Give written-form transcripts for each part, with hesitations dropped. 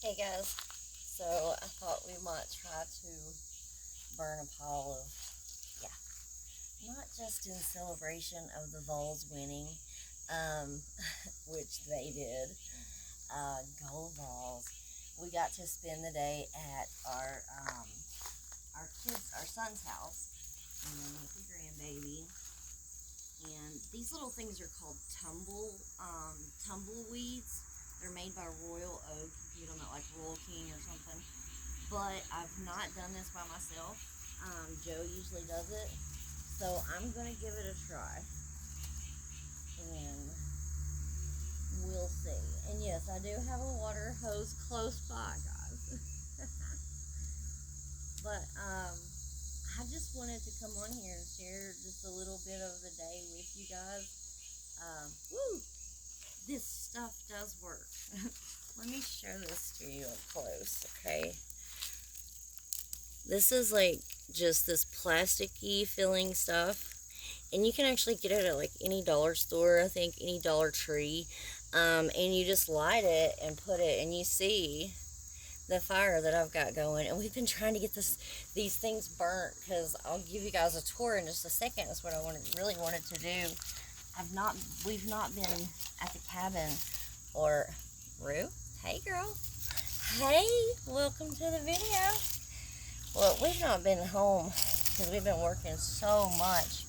Hey guys, so I thought we might try to burn a pile of, yeah, not just in celebration of the Vols winning, um, which they did, go Vols. We got to spend the day at our son's house, and the grandbaby. And these little things are called tumbleweeds. They're made by Royal Oak. You can get them at like Royal King or something. But I've not done this by myself. Joe usually does it. So I'm going to give it a try. And we'll see. And yes, I do have a water hose close by, guys. But I just wanted to come on here and share just a little bit of the day with you guys. Woo! This stuff does work. Let me show this to you up close, okay? This is like just this plasticky filling stuff, and you can actually get it at like any dollar store, I think any Dollar Tree, and you just light it and put it, and you see the fire that I've got going. And we've been trying to get these things burnt, because I'll give you guys a tour in just a second. That's what I really wanted to do. We've not been at the cabin. Or Rue, hey girl, hey, welcome to the video. Well, we've not been home because we've been working so much.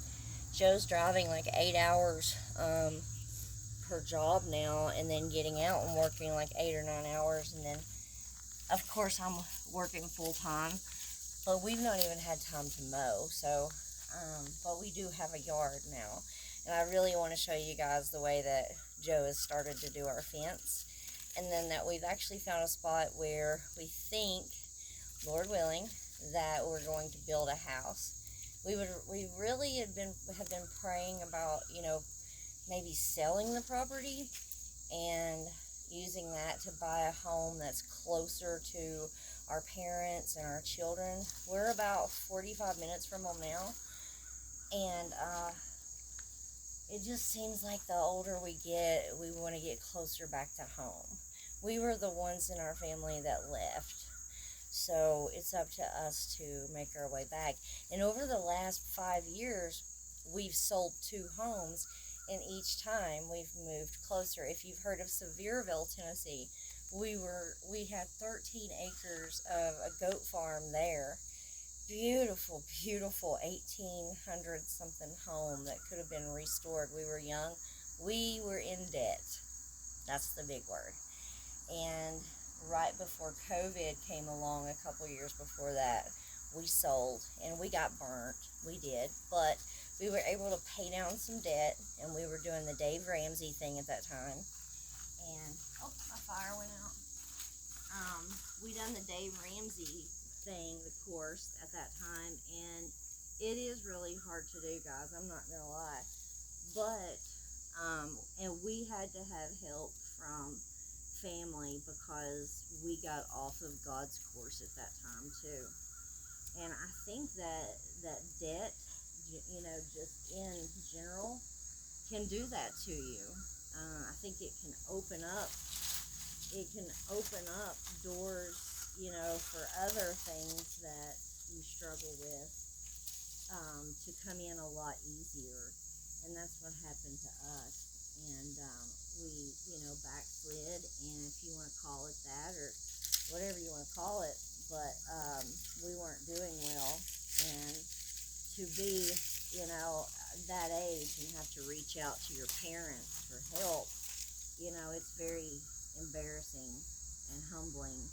Joe's driving like 8 hours per job now, and then getting out and working like 8 or 9 hours, and then of course I'm working full time, but we've not even had time to mow. So but we do have a yard now, and I really want to show you guys the way that Joe has started to do our fence, and then that we've actually found a spot where we think, Lord willing, that we're going to build a house. We really have been praying about, maybe selling the property and using that to buy a home that's closer to our parents and our children. We're about 45 minutes from them now, and it just seems like the older we get, we want to get closer back to home. We were the ones in our family that left, so it's up to us to make our way back. And over the last 5 years, we've sold 2 homes, and each time we've moved closer. If you've heard of Sevierville, Tennessee, we had 13 acres of a goat farm there. Beautiful, beautiful 1800 something home that could have been restored. We were young. We were in debt. That's the big word. And right before COVID came along, a couple years before that, we sold, and we got burnt. We did, but we were able to pay down some debt, and we were doing the Dave Ramsey thing at that time. And oh, my fire went out. We done the Dave Ramsey thing, the course, at that time, and it is really hard to do, guys. I'm not gonna lie, but and we had to have help from family because we got off of God's course at that time too. And I think that debt, just in general, can do that to you. I think it can open up doors, for other things that you struggle with, to come in a lot easier. And that's what happened to us. And we, backslid, and if you want to call it that, or whatever you want to call it, but we weren't doing well. And to be, that age and have to reach out to your parents for help, it's very embarrassing and humbling.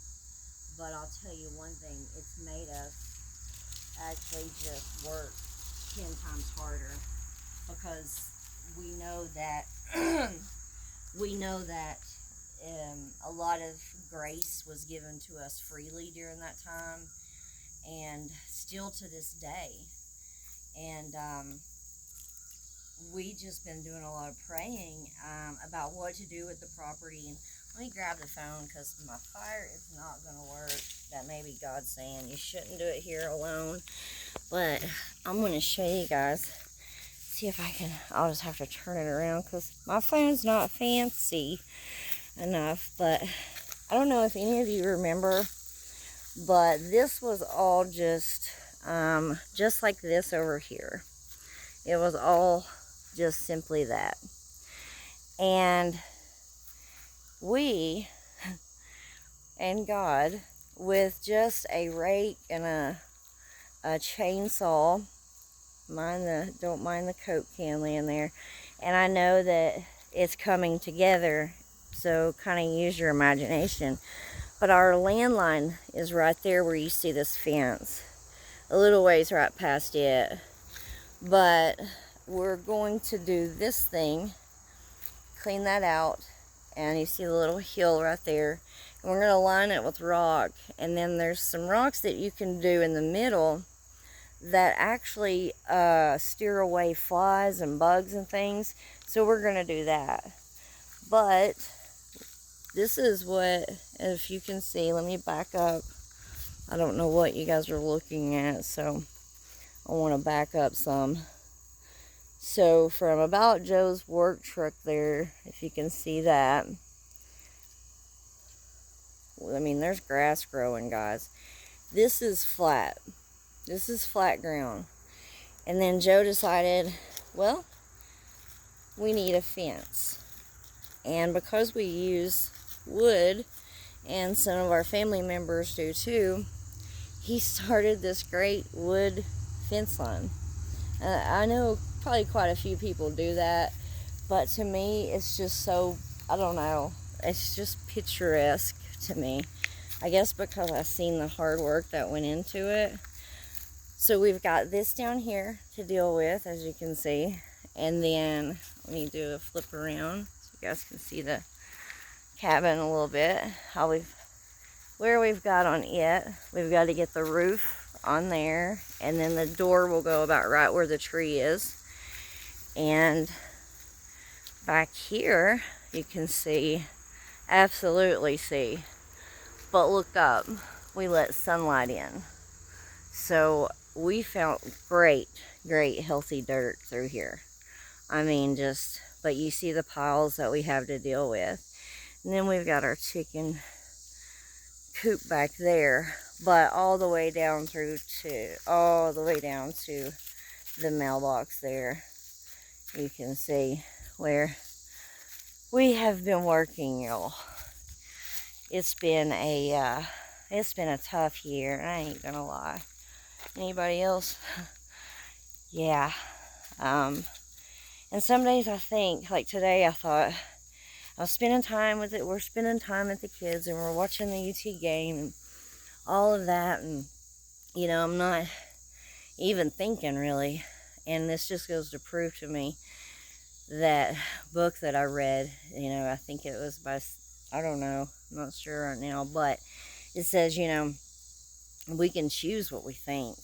But I'll tell you one thing, it's made us actually just work 10 times harder, because we know that a lot of grace was given to us freely during that time, and still to this day. And we just been doing a lot of praying about what to do with the property. And let me grab the phone, because my fire is not going to work. That may be God saying you shouldn't do it here alone. But I'm going to show you guys. See if I can. I'll just have to turn it around, because my phone's not fancy enough. But I don't know if any of you remember, but this was all just like this over here. It was all just simply that. And we and God, with just a rake and a chainsaw, don't mind the Coke can laying there, and I know that it's coming together, so kind of use your imagination. But our landline is right there where you see this fence, a little ways right past it. But we're going to do this thing, clean that out, and you see the little hill right there, and we're going to line it with rock. And then there's some rocks that you can do in the middle that actually steer away flies and bugs and things, so we're going to do that. But this is what, if you can see, let me back up. I don't know what you guys are looking at, so I want to back up some. So from about Joe's work truck there, if you can see that, I mean, there's grass growing, guys. This is flat. This is flat ground. And then Joe decided, well, we need a fence. And because we use wood, and some of our family members do too, he started this great wood fence line. I know probably quite a few people do that, but to me, it's just so, I don't know, it's just picturesque to me. I guess because I've seen the hard work that went into it. So we've got this down here to deal with, as you can see. And then let me do a flip around so you guys can see the cabin a little bit. Where we've got on it, we've got to get the roof on there, and then the door will go about right where the tree is. And back here, you can see, absolutely see. But look up, we let sunlight in. So we found great healthy dirt through here. I mean, but you see the piles that we have to deal with. And then we've got our chicken coop back there, but all the way down to the mailbox there. You can see where we have been working, y'all. It's been a tough year, I ain't gonna lie. Anybody else? Yeah. And some days I think, like today, I thought I was spending time with it. We're spending time with the kids, and we're watching the UT game and all of that. And I'm not even thinking really. And this just goes to prove to me that book that I read. I think it was by, I don't know, I'm not sure right now, but it says, we can choose what we think.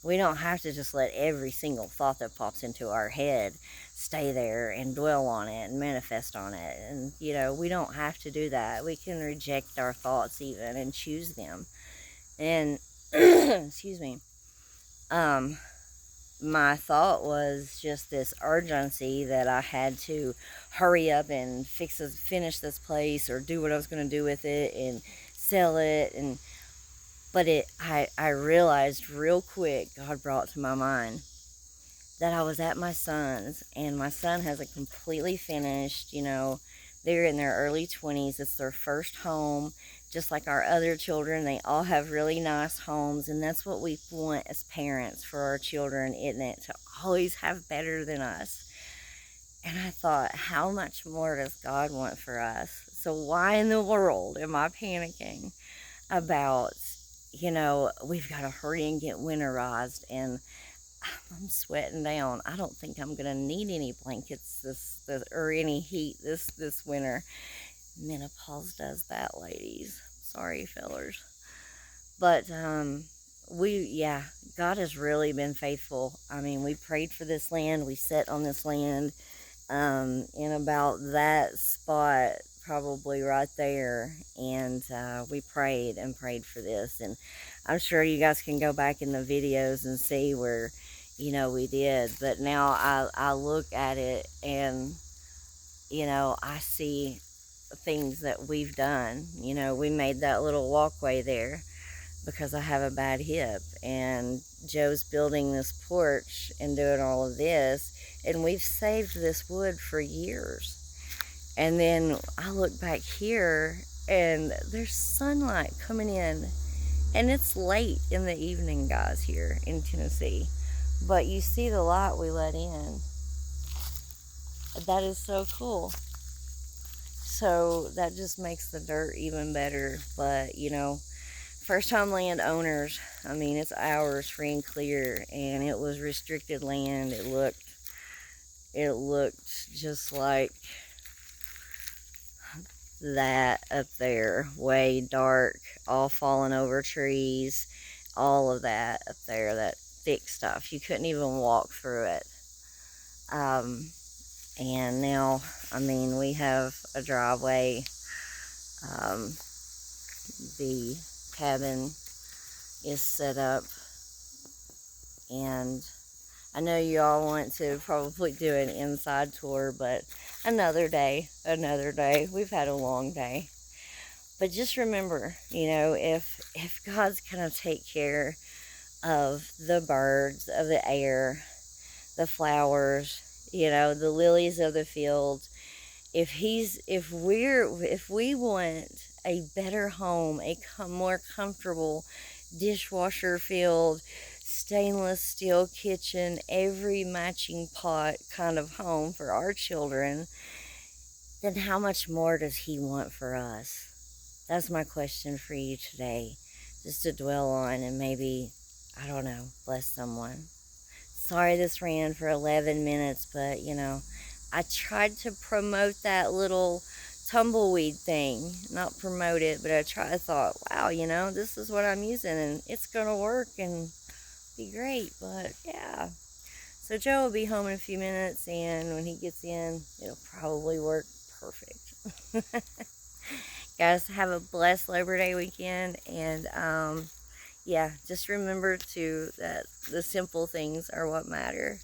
We don't have to just let every single thought that pops into our head stay there and dwell on it and manifest on it. And, we don't have to do that. We can reject our thoughts even and choose them. And, excuse me, my thought was just this urgency that I had to hurry up and finish this place or do what I was going to do with it and sell it. But I realized real quick, God brought to my mind that I was at my son's, and my son has a completely finished, they're in their early 20s. It's their first home, just like our other children. They all have really nice homes, and that's what we want as parents for our children, isn't it? To always have better than us. And I thought, how much more does God want for us? So why in the world am I panicking about, we've got to hurry and get winterized, and I'm sweating down. I don't think I'm gonna need any blankets or any heat this winter. Menopause does that, ladies. Sorry, fellers. But God has really been faithful. I mean, we prayed for this land. We sat on this land in about that spot, probably right there, and we prayed for this. And I'm sure you guys can go back in the videos and see where we did. But now I look at it, and I see things that we've done. You know, we made that little walkway there because I have a bad hip, and Joe's building this porch and doing all of this, and we've saved this wood for years. And then I look back here and there's sunlight coming in, and it's late in the evening, guys, here in Tennessee, but you see the light we let in. That is so cool. So that just makes the dirt even better. But you know, first time landowners, I mean, it's ours free and clear, and it was restricted land. It looked just like that up there, way dark, all fallen over trees, all of that up there, that thick stuff. You couldn't even walk through it. And now, I mean, we have a driveway. The cabin is set up, and I know you all want to probably do an inside tour, but another day. We've had a long day. But just remember, you know, if God's going to take care of the birds of the air, the flowers, you know, the lilies of the field, if we want a better home, a more comfortable dishwasher filled, stainless steel kitchen, every matching pot kind of home for our children, then how much more does he want for us? That's my question for you today, just to dwell on and maybe, I don't know, bless someone. Sorry this ran for 11 minutes, but you know, I tried to promote that little tumbleweed thing. Not promote it, but I thought, wow, you know, this is what I'm using and it's going to work and be great. But yeah. So Joe will be home in a few minutes, and when he gets in, it'll probably work perfect. Guys, have a blessed Labor Day weekend, and yeah, just remember that the simple things are what matter.